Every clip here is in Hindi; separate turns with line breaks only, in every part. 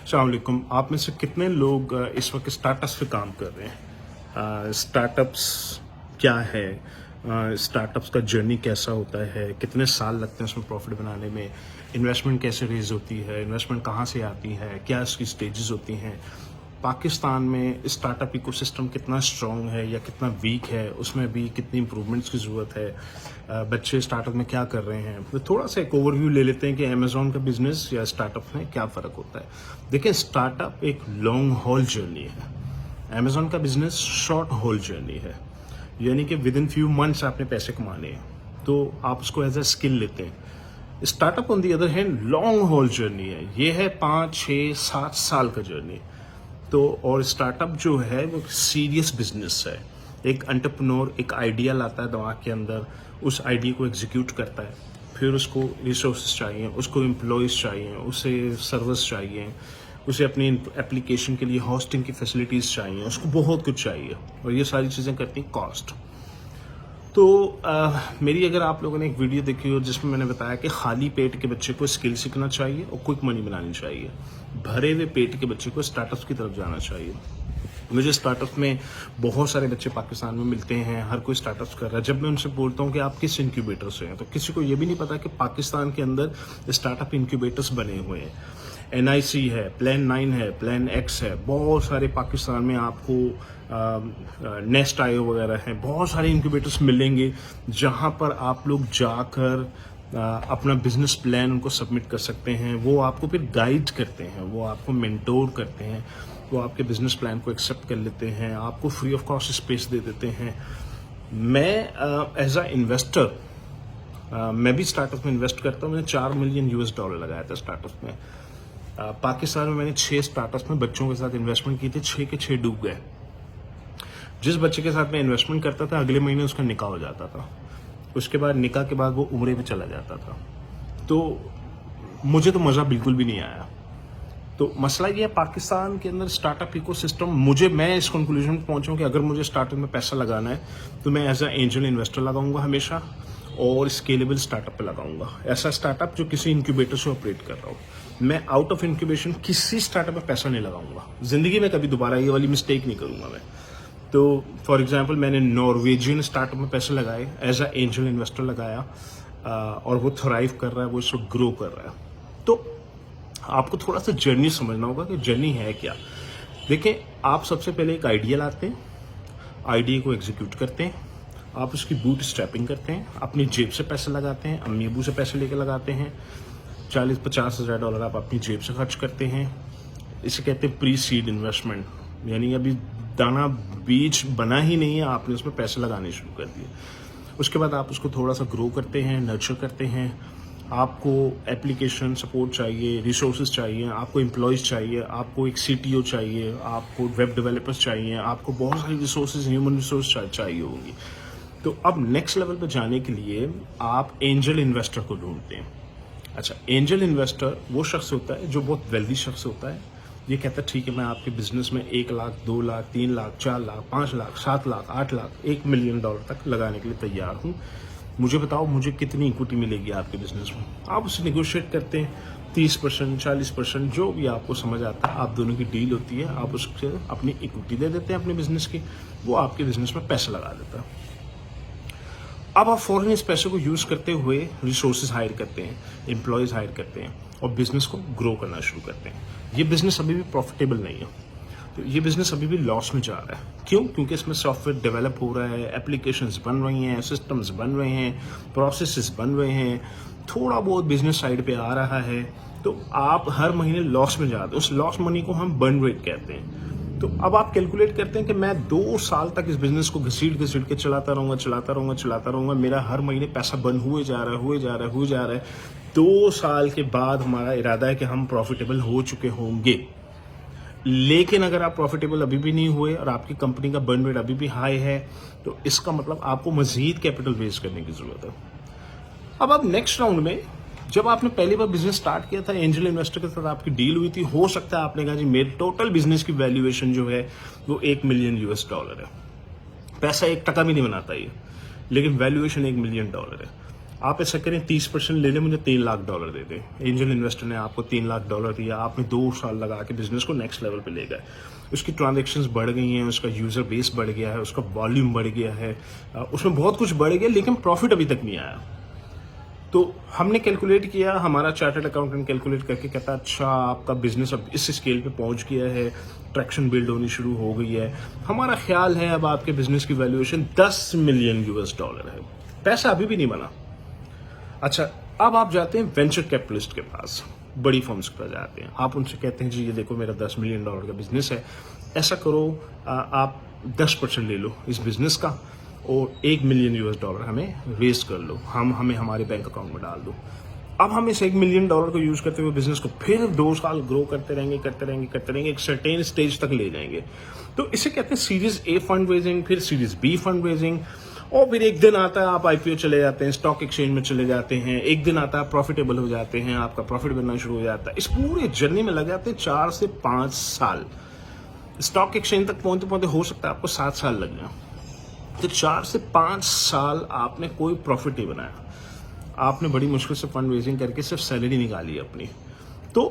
अस्सलाम वालेकुम। आप में से कितने लोग इस वक्त स्टार्टअप्स पे काम कर रहे हैं? स्टार्टअप्स क्या है? स्टार्टअप्स का जर्नी कैसा होता है? कितने साल लगते हैं उसमें प्रॉफिट बनाने में? इन्वेस्टमेंट कैसे रेज होती है? इन्वेस्टमेंट कहाँ से आती है? क्या इसकी स्टेजेस होती हैं? पाकिस्तान में स्टार्टअप इकोसिस्टम कितना स्ट्रॉन्ग है या कितना वीक है, उसमें भी कितनी इंप्रूवमेंट्स की ज़रूरत है, बच्चे स्टार्टअप में क्या कर रहे हैं। तो थोड़ा सा एक ओवरव्यू ले लेते हैं कि अमेजोन का बिजनेस या स्टार्टअप में क्या फ़र्क होता है। देखिए, स्टार्टअप एक लॉन्ग हॉल जर्नी है, अमेजोन का बिजनेस शॉर्ट हॉल जर्नी है। यानी कि विद इन फ्यू मंथ्स आपने पैसे कमाने हैं तो आप उसको एज ए स्किल लेते हैं। Startup on the other hand long haul journey है, ये है 5, 6, 7 साल का जर्नी। तो और स्टार्टअप जो है वो सीरियस बिजनेस है। एक एंटरप्रेन्योर एक आइडिया लाता है दिमाग के अंदर, उस आइडिया को एग्जीक्यूट करता है, फिर उसको रिसोर्सेज चाहिए, उसको एम्प्लॉयज़ चाहिए, उसे सर्विस चाहिए, उसे अपनी एप्लीकेशन के लिए होस्टिंग की फैसिलिटीज़ चाहिए, उसको बहुत कुछ चाहिए और ये सारी चीज़ें करती हैं कॉस्ट। तो मेरी अगर आप लोगों ने एक वीडियो देखी हो जिसमें मैंने बताया कि खाली पेट के बच्चे को स्किल सीखना चाहिए और क्विक मनी बनानी चाहिए, भरे हुए पेट के बच्चे को स्टार्टअप्स की तरफ जाना चाहिए। मुझे स्टार्टअप में बहुत सारे बच्चे पाकिस्तान में मिलते हैं, हर कोई स्टार्टअप्स कर रहा है। जब मैं उनसे बोलता हूँ कि आप किस इंक्यूबेटर से हैं, तो किसी को ये भी नहीं पता कि पाकिस्तान के अंदर स्टार्टअप इंक्यूबेटर्स बने हुए हैं। NIC है, प्लान 9 है, प्लान X है, बहुत सारे पाकिस्तान में आपको नेस्ट आयो वगैरह हैं, बहुत सारे इंक्यूबेटर्स मिलेंगे जहाँ पर आप लोग जाकर अपना बिजनेस प्लान उनको सबमिट कर सकते हैं। वो आपको फिर गाइड करते हैं, वो आपको मेंटोर करते हैं, वो आपके बिजनेस प्लान को एक्सेप्ट कर लेते हैं, आपको फ्री ऑफ कॉस्ट स्पेस दे देते हैं। मैं एज अ इन्वेस्टर मैं भी स्टार्टअप में इन्वेस्ट करता हूँ। मैंने $4 मिलियन लगाया था स्टार्टअप में। पाकिस्तान में मैंने 6 स्टार्टअप्स में बच्चों के साथ इन्वेस्टमेंट की थी, 6 के 6 डूब गए। जिस बच्चे के साथ मैं इन्वेस्टमेंट करता था अगले महीने उसका निकाह हो जाता था, उसके बाद निकाह के बाद वो उम्रे में चला जाता था। तो मुझे तो मज़ा बिल्कुल भी नहीं आया। तो मसला ये है पाकिस्तान के अंदर स्टार्टअप इकोसिस्टम, मैं इस कंक्लूजन पर पहुंचा कि अगर मुझे स्टार्टअप में पैसा लगाना है तो मैं एज अ एंजल इन्वेस्टर लगाऊंगा हमेशा और स्केलेबल स्टार्टअप पे लगाऊंगा। ऐसा स्टार्टअप जो किसी इंक्यूबेटर से ऑपरेट कर रहा हो। मैं आउट ऑफ इंक्यूबेशन किसी स्टार्टअप में पैसा नहीं लगाऊंगा, जिंदगी में कभी दोबारा ये वाली मिस्टेक नहीं करूंगा मैं। तो फॉर एग्जांपल मैंने नॉर्वेजियन स्टार्टअप में पैसे लगाए, एज अ एंजल इन्वेस्टर लगाया, और वो थ्राइव कर रहा है, वो इसको ग्रो कर रहा है। तो आपको थोड़ा सा जर्नी समझना होगा कि जर्नी है क्या। देखिए, आप सबसे पहले एक आइडिया लाते हैं, आइडिया को एग्जीक्यूट करते हैं, आप उसकी बूट स्ट्रैपिंग करते हैं, अपनी जेब से पैसे लगाते हैं, अम्मी अबू से पैसे लेके लगाते हैं, 40-50 हज़ार डॉलर आप अपनी जेब से खर्च करते हैं। इसे कहते हैं प्री सीड इन्वेस्टमेंट, यानी अभी दाना बीज बना ही नहीं है, आपने उसमें पैसे लगाने शुरू कर दिए। उसके बाद आप उसको थोड़ा सा ग्रो करते हैं, नर्चर करते हैं। आपको एप्लीकेशन सपोर्ट चाहिए, रिसोर्सेज चाहिए, आपको एम्प्लॉयज़ चाहिए, आपको एक CTO चाहिए, आपको वेब डेवलपर्स चाहिए, आपको बहुत सारी रिसोर्सेज, ह्यूमन रिसोर्स चाहिए होंगी। तो अब नेक्स्ट लेवल पर जाने के लिए आप एंजल इन्वेस्टर को ढूंढते हैं। अच्छा, एंजल इन्वेस्टर वो शख्स होता है जो बहुत वेल्दी शख्स होता है। ये कहता है ठीक है, मैं आपके बिजनेस में 1 लाख, 2 लाख, 3 लाख, 4 लाख, 5 लाख, 7 लाख, 8 लाख, $1 मिलियन तक लगाने के लिए तैयार हूँ। मुझे बताओ मुझे कितनी इक्विटी मिलेगी आपके बिजनेस में। आप उससे निगोशिएट करते हैं, 30%, 40%, जो भी आपको समझ आता है। आप दोनों की डील होती है, आप उससे अपनी इक्विटी दे देते हैं अपने बिजनेस की, वो आपके बिजनेस में पैसा लगा देता है। अब आप फौरन इस पैसे को यूज करते हुए रिसोर्सेज हायर करते हैं, एम्प्लॉयज हायर करते हैं और बिजनेस को ग्रो करना शुरू करते हैं। ये बिजनेस अभी भी प्रॉफिटेबल नहीं है, तो ये बिजनेस अभी भी लॉस में जा रहा है। क्यों? क्योंकि इसमें सॉफ्टवेयर डेवलप हो रहा है, एप्लीकेशंस बन रही हैं, सिस्टम्स बन रहे हैं, प्रोसेसेस बन रहे हैं, थोड़ा बहुत बिजनेस साइड पे आ रहा है, तो आप हर महीने लॉस में जाते हैं। उस लॉस मनी को हम बर्न रेट कहते हैं। तो अब आप कैलकुलेट करते हैं कि मैं 2 साल तक इस बिजनेस को घसीट के चलाता रहूंगा, मेरा हर महीने पैसा बर्न हुए जा रहा है। 2 साल के बाद हमारा इरादा है कि हम प्रॉफिटेबल हो चुके होंगे। लेकिन अगर आप प्रॉफिटेबल अभी भी नहीं हुए और आपकी कंपनी का बर्न रेट अभी भी हाई है, तो इसका मतलब आपको मजीद कैपिटल रेज करने की जरूरत है। अब नेक्स्ट राउंड में जब आपने पहली बार बिजनेस स्टार्ट किया था, एंजल इन्वेस्टर के साथ आपकी डील हुई थी, हो सकता है आपने कहा जी मेरे टोटल बिजनेस की वैल्यूएशन जो है वो $1 मिलियन है। पैसा 1 टका भी नहीं बनाता ये, लेकिन वैल्यूएशन $1 मिलियन है। आप ऐसा करें 30% ले लें, मुझे $3 लाख दे दें। एंजल इन्वेस्टर ने आपको $3 लाख दिया, आपने 2 साल लगा के बिजनेस को नेक्स्ट लेवल पे ले गए, उसकी ट्रांजैक्शंस बढ़ गई हैं, उसका यूज़र बेस बढ़ गया है, उसका वॉल्यूम बढ़ गया है, उसमें बहुत कुछ बढ़ गया, लेकिन प्रॉफिट अभी तक नहीं आया। तो हमने कैलकुलेट किया, हमारा चार्टर्ड अकाउंटेंट कैलकुलेट करके कहता अच्छा आपका बिजनेस अब इस स्केल पे पहुंच गया है, ट्रैक्शन बिल्ड होनी शुरू हो गई है, हमारा ख्याल है अब आपके बिजनेस की वैल्यूएशन $10 मिलियन है। पैसा अभी भी नहीं बना। अच्छा, अब आप जाते हैं वेंचर कैपिटलिस्ट के पास, बड़ी फर्म्स के पास जाते हैं, आप उनसे कहते हैं जी ये देखो मेरा $10 मिलियन का बिजनेस है, ऐसा करो आप 10% ले लो इस बिजनेस का और $1 मिलियन हमें रेज कर लो, हमें हमारे बैंक अकाउंट में डाल दो। अब हम इस $1 मिलियन को यूज करते हुए बिजनेस को फिर 2 साल ग्रो करते रहेंगे, एक सर्टेन स्टेज तक ले जाएंगे। तो इसे कहते हैं सीरीज ए फंड रेजिंग, फिर सीरीज बी फंड रेजिंग, और फिर एक दिन आता है आप आईपीओ चले जाते हैं, स्टॉक एक्सचेंज में चले जाते हैं, एक दिन आता है प्रॉफिटेबल हो जाते हैं, आपका प्रॉफिट बनना शुरू हो जाता है। इस पूरे जर्नी में लग जाते हैं 4 से 5 साल। स्टॉक एक्सचेंज तक पहुंचते पहुंचते हो सकता है आपको 7 साल लग जाए। तो 4 से 5 साल आपने कोई प्रॉफिट नहीं बनाया, आपने बड़ी मुश्किल से फंड रेजिंग करके सिर्फ सैलरी निकाली अपनी। तो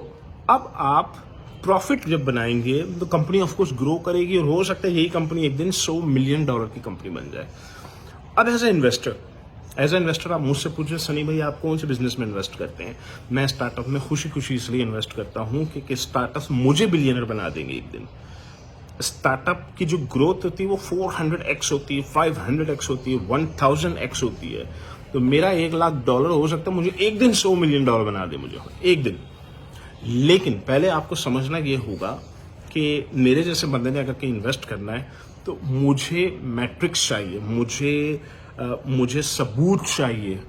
अब आप प्रॉफिट जब बनाएंगे तो कंपनी ऑफकोर्स ग्रो करेगी और हो सकता है यही कंपनी एक दिन $100 मिलियन की कंपनी बन जाए। अब एज ए इन्वेस्टर आप मुझसे पूछे सनी भाई आप कौन से बिजनेस में इन्वेस्ट करते हैं? मैं स्टार्टअप में खुशी खुशी इसलिए इन्वेस्ट करता हूं कि स्टार्टअप मुझे बिलियनर बना देंगे एक दिन। स्टार्टअप की जो ग्रोथ होती है वो 400x होती है, 500x होती है, 1000x होती है। तो मेरा $1 लाख हो सकता है मुझे एक दिन $100 मिलियन बना दे, मुझे एक दिन। लेकिन पहले आपको समझना ये होगा कि मेरे जैसे बंदे ने अगर कहीं इन्वेस्ट करना है तो मुझे मैट्रिक्स चाहिए, मुझे सबूत चाहिए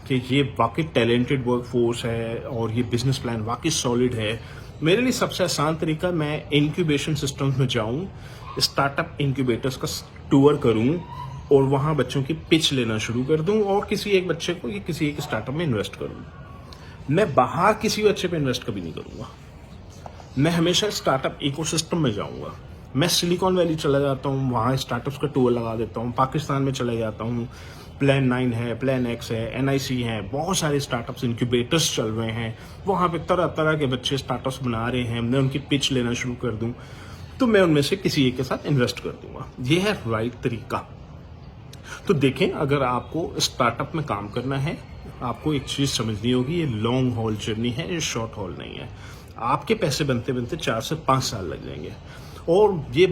कि ये वाकई टैलेंटेड वर्कफोर्स है और ये बिजनेस प्लान वाकई सॉलिड है। मेरे लिए सबसे आसान तरीका, मैं इंक्यूबेशन सिस्टम्स में जाऊं, स्टार्टअप इंक्यूबेटर्स का टूर करूं और वहां बच्चों की पिच लेना शुरू कर दूं और किसी एक बच्चे को या किसी एक स्टार्टअप में इन्वेस्ट करूं। मैं बाहर किसी बच्चे पे इन्वेस्ट कभी नहीं करूंगा, मैं हमेशा स्टार्टअप इकोसिस्टम में जाऊंगा। मैं सिलिकॉन वैली चला जाता हूँ, वहाँ स्टार्टअप्स का टूर लगा देता हूँ, पाकिस्तान में चला जाता हूँ, प्लान 9 है, प्लान X है, NIC है, बहुत सारे स्टार्टअप्स इंक्यूबेटर्स चल रहे हैं, वहाँ पे तरह तरह के बच्चे स्टार्टअप्स बना रहे हैं, मैं उनकी पिच लेना शुरू कर दूँ तो मैं उनमें से किसी एक के साथ इन्वेस्ट कर दूंगा। ये है राइट तरीका। तो देखें, अगर आपको स्टार्टअप में काम करना है आपको एक चीज समझनी होगी, ये लॉन्ग हॉल जर्नी है, ये शॉर्ट हॉल नहीं है। आपके पैसे बनते बनते 4 से 5 साल लग जाएंगे और ये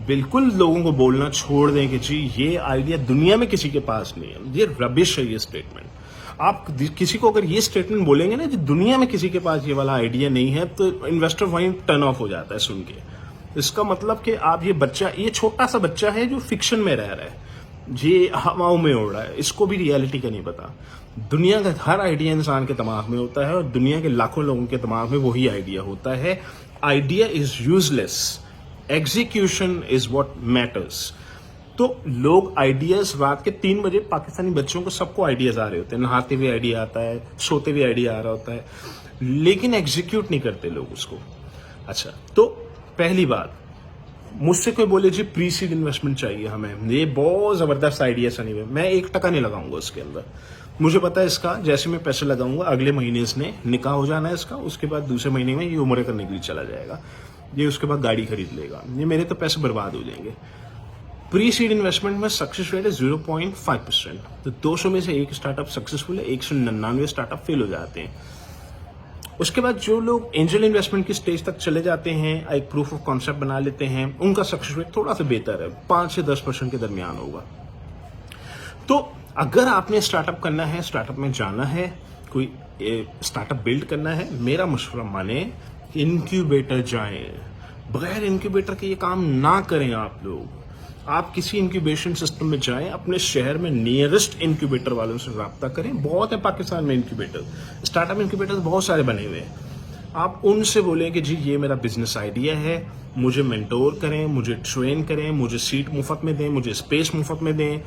बिल्कुल लोगों को बोलना छोड़ दें कि जी ये आइडिया दुनिया में किसी के पास नहीं है, ये रबिश है ये स्टेटमेंट। आप किसी को अगर ये स्टेटमेंट बोलेंगे ना कि दुनिया में किसी के पास ये वाला आइडिया नहीं है तो इन्वेस्टर वहीं टर्न ऑफ हो जाता है सुन के। इसका मतलब कि आप ये छोटा सा बच्चा है जो फिक्शन में रह रहा है, ये हवाओं में उड़ रहा है, इसको भी रियलिटी का नहीं पता। दुनिया का हर आइडिया इंसान के दिमाग में होता है और दुनिया के लाखों लोगों के दिमाग में वही आइडिया होता है। Idea is useless, execution is what matters. तो लोग आइडियाज रात के 3 बजे, पाकिस्तानी बच्चों को सबको आइडियाज आ रहे होते हैं, नहाते हुए आइडिया आता है, सोते हुए आइडिया आ रहा होता है, लेकिन एग्जीक्यूट नहीं करते लोग उसको। अच्छा, तो पहली बात, मुझसे कोई बोले जी प्री सीड इन्वेस्टमेंट चाहिए हमें, ये बहुत जबरदस्त आइडिया सनी में, मैं 1 टका नहीं लगाऊंगा उसके अंदर। मुझे पता है इसका जैसे मैं पैसे लगाऊंगा अगले महीने इसने निकाह हो जाना है इसका, उसके बाद दूसरे महीने में ये उम्र करने के लिए चला जाएगा, ये उसके बाद गाड़ी खरीद लेगा, ये मेरे तो पैसे बर्बाद हो जाएंगे। प्री सीड इन्वेस्टमेंट में सक्सेस रेट है 0.5%। तो 200 में से एक स्टार्टअप सक्सेसफुल है, 199 स्टार्टअप फेल हो जाते हैं। उसके बाद जो लोग एंजल इन्वेस्टमेंट की स्टेज तक चले जाते हैं, एक प्रूफ ऑफ कॉन्सेप्ट बना लेते हैं, उनका सक्सेस रेट थोड़ा सा बेहतर है, 5 से 10% के दरमियान होगा। तो अगर आपने स्टार्टअप करना है, स्टार्टअप में जाना है, कोई स्टार्टअप बिल्ड करना है, मेरा मशवरा माने इनक्यूबेटर जाएं। बगैर इनक्यूबेटर के ये काम ना करें आप लोग। आप किसी इंक्यूबेशन सिस्टम में जाएं, अपने शहर में नियरेस्ट इंक्यूबेटर वालों से रब्ता करें। बहुत है पाकिस्तान में इंक्यूबेटर, स्टार्टअप इंक्यूबेटर बहुत सारे बने हुए हैं। आप उनसे बोलें कि जी ये मेरा बिजनेस आइडिया है, मुझे मेंटोर करें, मुझे ट्रेन करें, मुझे सीट मुफ्त में दें, मुझे स्पेस मुफ्त में दें।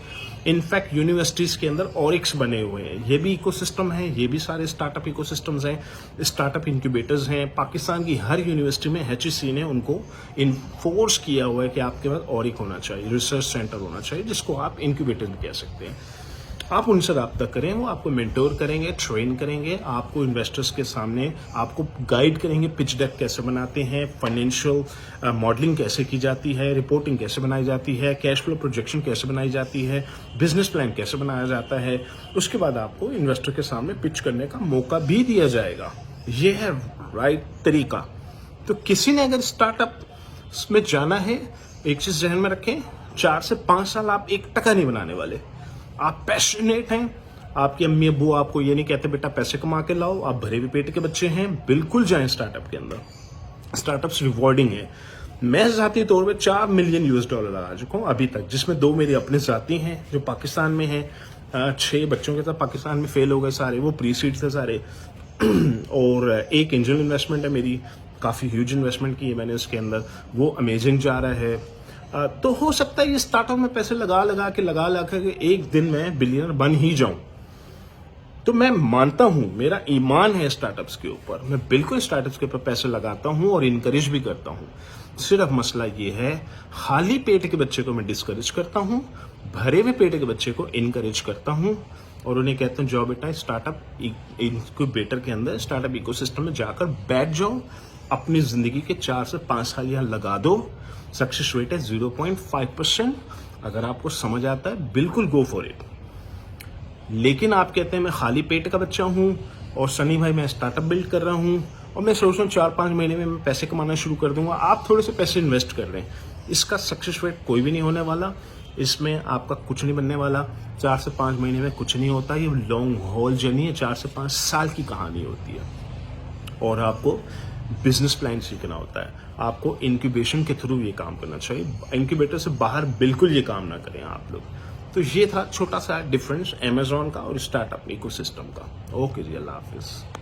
इनफैक्ट यूनिवर्सिटीज के अंदर ऑरिक्स बने हुए हैं, ये भी इकोसिस्टम है, ये भी सारे स्टार्टअप इकोसिस्टम्स हैं, स्टार्टअप इंक्यूबेटर्स हैं। पाकिस्तान की हर यूनिवर्सिटी में HEC ने उनको इन्फोर्स किया हुआ है कि आपके पास ऑरिक होना चाहिए, रिसर्च सेंटर होना चाहिए, जिसको आप इंक्यूबेटर भी कह सकते हैं। आप उनसे रब्ता करें, वो आपको मेंटोर करेंगे, ट्रेन करेंगे, आपको इन्वेस्टर्स के सामने आपको गाइड करेंगे, पिच डेक कैसे बनाते हैं, फाइनेंशियल मॉडलिंग कैसे की जाती है, रिपोर्टिंग कैसे बनाई जाती है, कैश फ्लो प्रोजेक्शन कैसे बनाई जाती है, बिजनेस प्लान कैसे बनाया जाता है। उसके बाद आपको इन्वेस्टर के सामने पिच करने का मौका भी दिया जाएगा। ये है राइट तरीका। तो किसी ने अगर स्टार्टअप में जाना है, एक चीज जहन में रखें, 4 से 5 साल आप 1 टका नहीं बनाने वाले। आप पैशनेट हैं, आपकी अम्मी अब्बू आपको ये नहीं कहते बेटा पैसे कमा के लाओ, आप भरे हुए पेट के बच्चे हैं, बिल्कुल जाएं स्टार्टअप के अंदर। स्टार्टअप्स रिवॉर्डिंग है। मैं जाती तौर पे $4 मिलियन लगा चुका हूं अभी तक, जिसमें 2 मेरे अपने जाती हैं जो पाकिस्तान में हैं। 6 बच्चों के साथ पाकिस्तान में फेल हो गए सारे, वो प्री सीड थे सारे। और एक एंजल इन्वेस्टमेंट है मेरी, काफी ह्यूज इन्वेस्टमेंट की है मैंने उसके अंदर, वो अमेजिंग जा रहा है। तो हो सकता है ये स्टार्टअप में पैसे लगा के एक दिन में बिलियनर बन ही जाऊं। तो मैं मानता हूं, मेरा ईमान है स्टार्टअप्स के ऊपर, मैं बिल्कुल स्टार्टअप्स के ऊपर पैसे लगाता हूं और इनकरेज भी करता हूं। सिर्फ मसला ये है, खाली पेट के बच्चे को मैं डिस्करेज करता हूं, भरे हुए पेट के बच्चे को इनकरेज करता हूं और उन्हें कहता हूं जाओ बेटा स्टार्टअप इनक्यूबेटर के अंदर, स्टार्टअप इकोसिस्टम में जाकर बैठ जाओ, अपनी जिंदगी के 4 से 5 साल यहां लगा दो। सक्सेस रेट है 0.5%। अगर आपको समझ आता है बिल्कुल गो फॉर इट। लेकिन आप कहते हैं मैं खाली पेट का बच्चा हूं और सनी भाई मैं स्टार्टअप बिल्ड कर रहा हूं और मैं सोच रहा हूं 4-5 महीने में मैं पैसे कमाना शुरू कर दूंगा। आप थोड़े से पैसे इन्वेस्ट कर रहे हैं, इसका सक्सेस रेट कोई भी नहीं होने वाला, इसमें आपका कुछ नहीं बनने वाला। 4 से 5 महीने में कुछ नहीं होता, ये लॉन्ग हॉल जर्नी है, 4 से 5 साल की कहानी होती है। और आपको बिजनेस प्लान सीखना होता है, आपको इंक्यूबेशन के थ्रू ये काम करना चाहिए। इंक्यूबेटर से बाहर बिल्कुल ये काम ना करें आप लोग। तो ये था छोटा सा डिफरेंस अमेज़न का और स्टार्टअप इकोसिस्टम का। ओके जी, अल्लाह हाफिज।